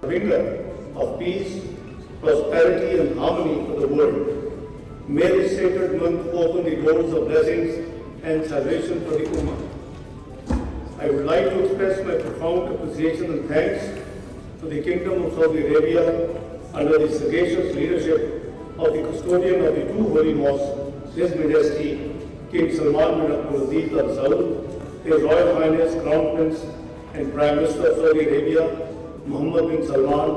harbinger of peace, prosperity and harmony for the world. May this sacred month open the doors of blessings and salvation for the Ummah. I would like to express my profound appreciation and thanks to the Kingdom of Saudi Arabia under the sagacious leadership of the custodian of the two holy mosques, His Majesty King Salman bin Abdulaziz Al Saud, His Royal Highness Crown Prince and Prime Minister of Saudi Arabia Mohammed bin Salman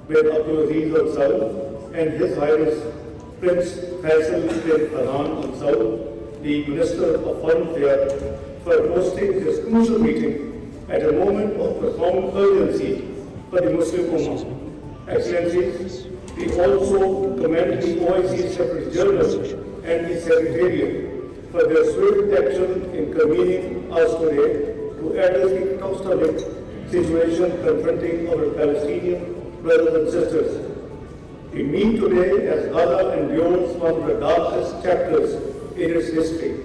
bin Abdulaziz Al Saud, and His Highness Prince Faisal bin Farhan Al Saud, the Minister of Foreign Affairs, for hosting this crucial meeting at a moment of profound urgency for the Muslim Ummah. Excellencies, we also commend the OIC Secretary General and the Secretariat for their swift action in convening us today to address the catastrophic situation confronting our Palestinian brothers and sisters. We meet today as Gaza endures one of the darkest chapters in its history.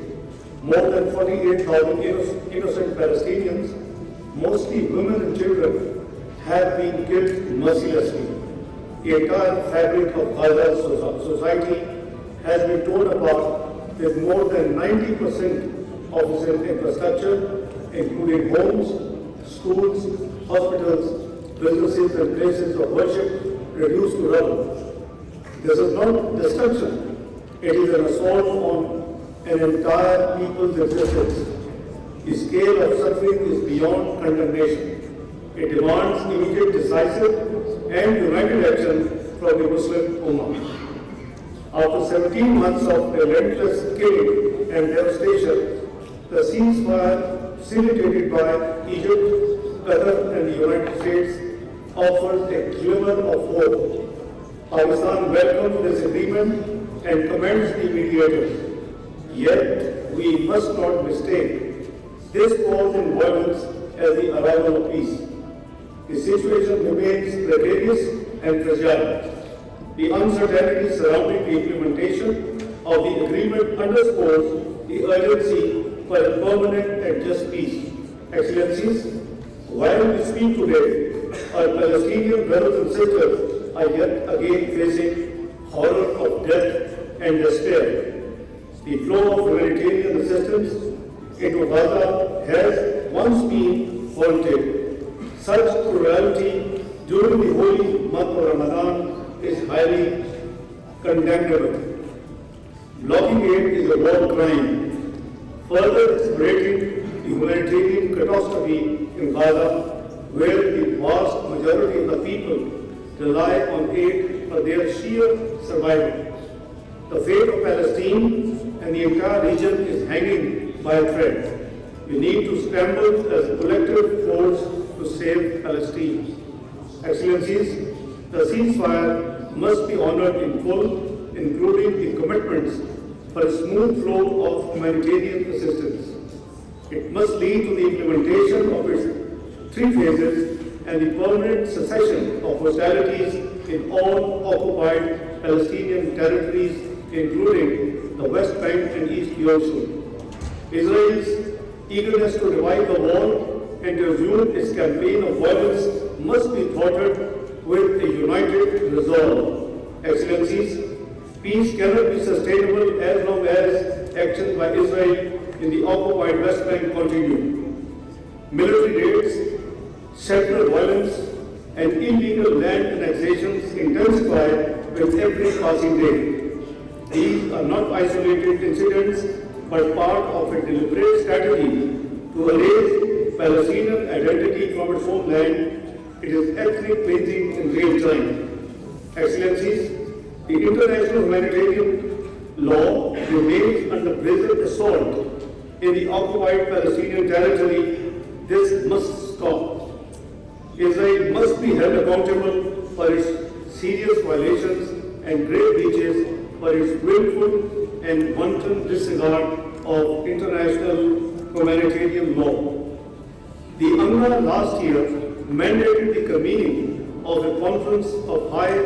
More than 48,000 innocent Palestinians, mostly women and children, have been killed mercilessly. The entire fabric of Gaza's society has been torn apart, with more than 90% of its infrastructure, including homes, schools, hospitals, businesses and places of worship, reduced to rubble. This is not destruction, it is an assault on an entire people's existence. The scale of suffering is beyond condemnation. It demands immediate, decisive and united action from the Muslim Ummah. After 17 months of relentless killing and devastation, the ceasefire facilitated by Egypt, Qatar and the United States offers a glimmer of hope. Pakistan welcomes this agreement and commends the mediators. Yet, we must not mistake this pause in violence as the arrival of peace. The situation remains precarious and fragile. The uncertainty surrounding the implementation of the agreement underscores the urgency for a permanent and just peace. Excellencies, while we speak today, our Palestinian brothers and sisters are yet again facing horror of death and despair. The flow of humanitarian assistance into Gaza has once been halted. Such cruelty during the holy month of Ramazan is highly condemnable. Blocking aid is a war crime, further accelerating the humanitarian catastrophe in Gaza, where the vast majority of the people rely on aid for their sheer survival. The fate of Palestine and the entire region is hanging by a thread. We need to scramble as a collective force to save Palestine. Excellencies, the ceasefire must be honored in full, including the commitments for a smooth flow of humanitarian assistance. It must lead to the implementation of its 3 phases and the permanent cessation of hostilities in all occupied Palestinian territories, including the West Bank and East Jerusalem. Israel's eagerness to revive the war and to resume its campaign of violence must be thwarted with a united resolve. Excellencies, peace cannot be sustainable as long as actions by Israel in the occupied West Bank continue. Military raids, settler violence, and illegal land annexations intensify with every passing day. These are not isolated incidents, but part of a deliberate strategy to erase Palestinian identity from its homeland. It is ethnic cleansing in real time. Excellencies, the international humanitarian law remains under brazen assault in the occupied Palestinian territory. This must stop. Israel must be held accountable for its serious violations and grave breaches, for its willful and wanton disregard of international humanitarian law. The UNRWA last year mandated the convening of a conference of high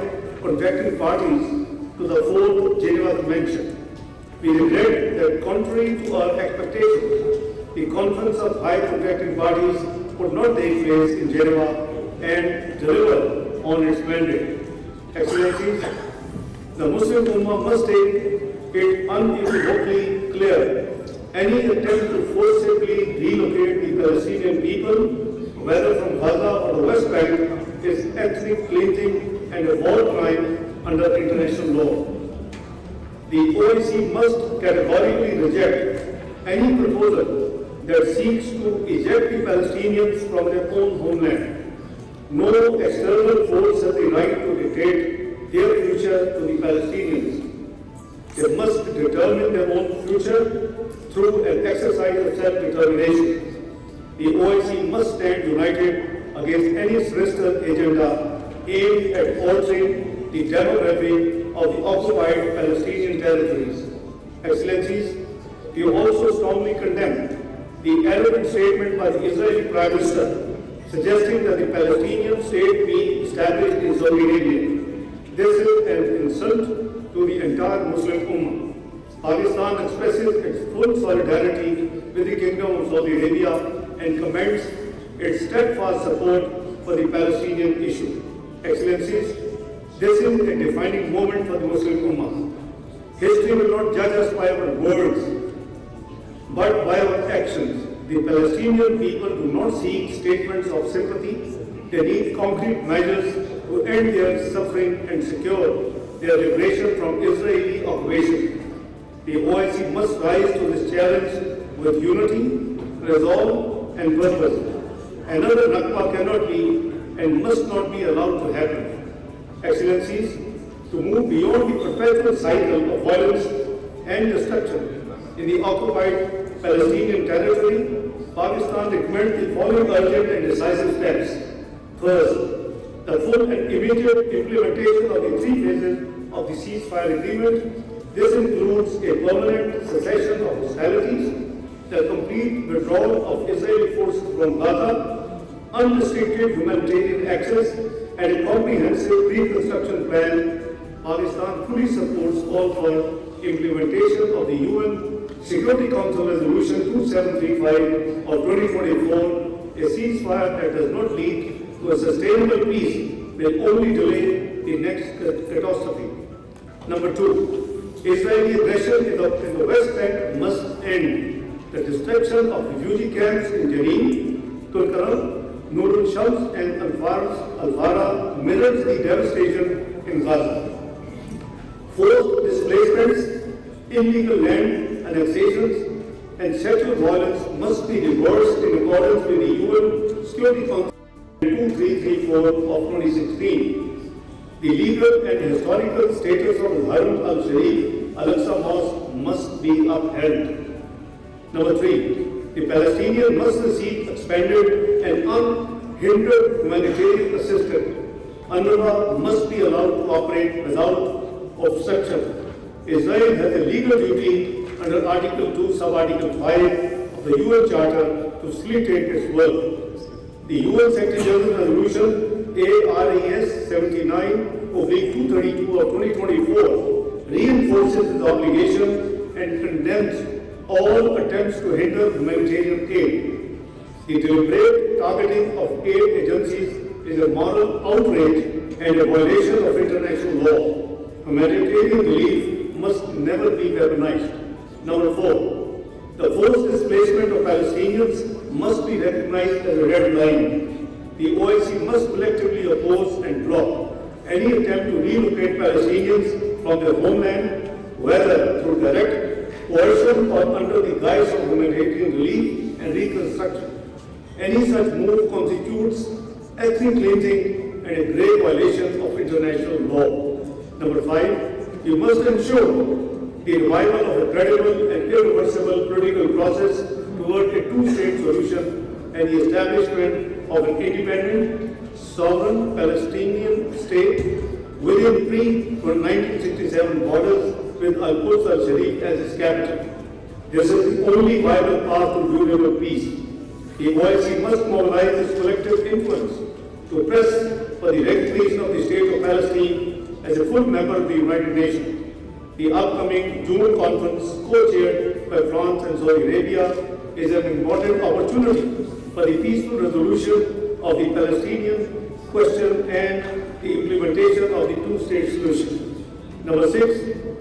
contracting parties to the 4th Geneva Convention. We regret that contrary to our expectations, the conference of high contracting parties could not take place in Geneva and deliver on its mandate. Excellencies, the Muslim Ummah must take it unequivocally clear. Any attempt to forcibly relocate the Palestinian people, whether from Gaza or the West Bank, is ethnic cleansing and a war crime under international law. The OIC must categorically reject any proposal that seeks to eject the Palestinians from their own homeland. No external force has the right to dictate their future to the Palestinians. They must determine their own future through an exercise of self-determination. The OIC must stand united against any sinister agenda aimed at altering the demography of the occupied Palestinian territories. Excellencies, we also strongly condemn the arrogant statement by the Israeli Prime Minister suggesting that the Palestinian state be established in Saudi Arabia. This is an insult to the entire Muslim Ummah. Pakistan expresses its full solidarity with the Kingdom of Saudi Arabia and commends its steadfast support for the Palestinian issue. Excellencies, this is a defining moment for the Muslim Ummah. History will not judge us by our words, but by our actions. The Palestinian people do not seek statements of sympathy. They need concrete measures to end their suffering and secure their liberation from Israeli occupation. The OIC must rise to this challenge with unity, resolve, and purpose. Another Nakba cannot be and must not be allowed to happen. Excellencies, to move beyond the perpetual cycle of violence and destruction in the occupied Palestinian territory, Pakistan recommends the following urgent and decisive steps. First, the full and immediate implementation of the 3 phases of the ceasefire agreement. This includes a permanent cessation of hostilities, the complete withdrawal of Israeli forces from Gaza, unrestricted humanitarian access, and a comprehensive reconstruction plan. Pakistan fully supports all for implementation of the UN Security Council Resolution 2735 of 2024. A ceasefire that does not lead to a sustainable peace will only delay the next catastrophe. Number 2, Israeli aggression in the West Bank must end. The destruction of refugee camps in Jenin, Tulkarem, Nur al-Shams and Al-Fara mirrors the devastation in Gaza. Forced displacements, illegal land annexations, and sexual violence must be reversed in accordance with the UN Security Council 2334 of 2016. The legal and historical status of the Haram al-Sharif Al-Aqsa Mosque must be upheld. Number 3, the Palestinians must receive expanded and unhindered humanitarian assistance. UNRWA must be allowed to operate without obstruction. Israel has a legal duty under Article 2, Sub-Article 5 of the UN Charter to facilitate its work. The UN Secretary General Resolution ARES 79/232 of 2024 reinforces its obligation and condemns all attempts to hinder humanitarian aid. The deliberate targeting of aid agencies is a moral outrage and a violation of international law. Humanitarian relief must never be weaponized. Number 4, the forced displacement of Palestinians must be recognized as a red line. The OIC must collectively oppose and block any attempt to relocate Palestinians from their homeland, whether through direct coercion or under the guise of humanitarian relief and reconstruction. Any such move constitutes ethnic cleansing and a grave violation of international law. Number 5, we must ensure the revival of a credible and irreversible political process toward a two-state solution and the establishment of an independent, sovereign Palestinian state within pre-1967 borders with Al-Quds al-Sharif as its capital. This is the only viable path to durable peace. The OIC must mobilize its collective influence to press for the recognition of the state of Palestine as a full member of the United Nations. The upcoming June conference, co-chaired by France and Saudi Arabia, is an important opportunity for the peaceful resolution of the Palestinian question and the implementation of the two-state solution. Number 6,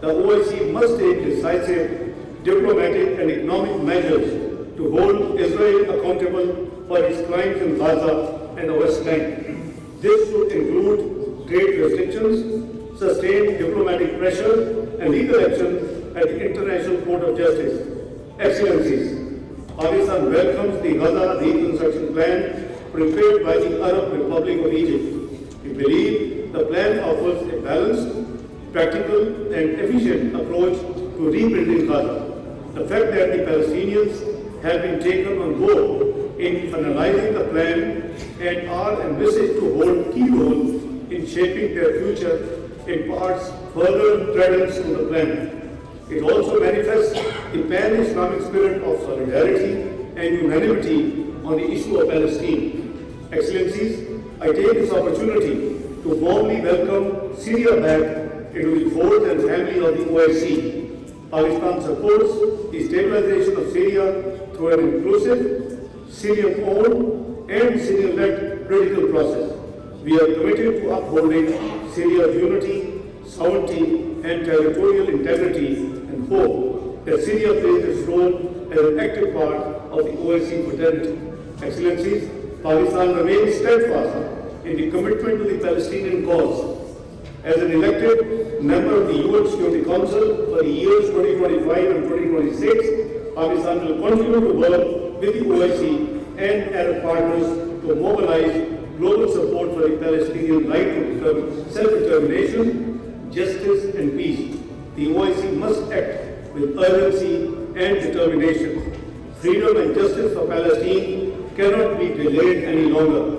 the OIC must take decisive diplomatic and economic measures to hold Israel accountable for its crimes in Gaza and the West Bank. This should include trade restrictions, sustained diplomatic pressure, and legal action at the International Court of Justice. Excellencies, Pakistan welcomes the Gaza reconstruction plan prepared by the Arab Republic of Egypt. We believe the plan offers a balanced, practical, and efficient approach to rebuilding Gaza. The fact that the Palestinians have been taken on board in finalizing the plan and are envisaged to hold key role in shaping their future imparts further credence to the plan. It also manifests the pan-Islamic spirit of solidarity and unanimity on the issue of Palestine. Excellencies, I take this opportunity to warmly welcome Syria back into the fold and family of the OIC. Pakistan supports the stabilization of Syria through an inclusive, Syrian-owned and Syrian-led political process. We are committed to upholding Syria's unity, sovereignty, and territorial integrity, and hope that Syria plays its role as an active part of the OIC fraternity. Excellencies, Pakistan remains steadfast in the commitment to the Palestinian cause. As an elected member of the UN Security Council for the years 2025 and 2026, Pakistan will continue to work with the OIC and Arab partners to mobilize global support for the Palestinian right to self-determination, justice, and peace. The OIC must act with urgency and determination. Freedom and justice for Palestine cannot be delayed any longer.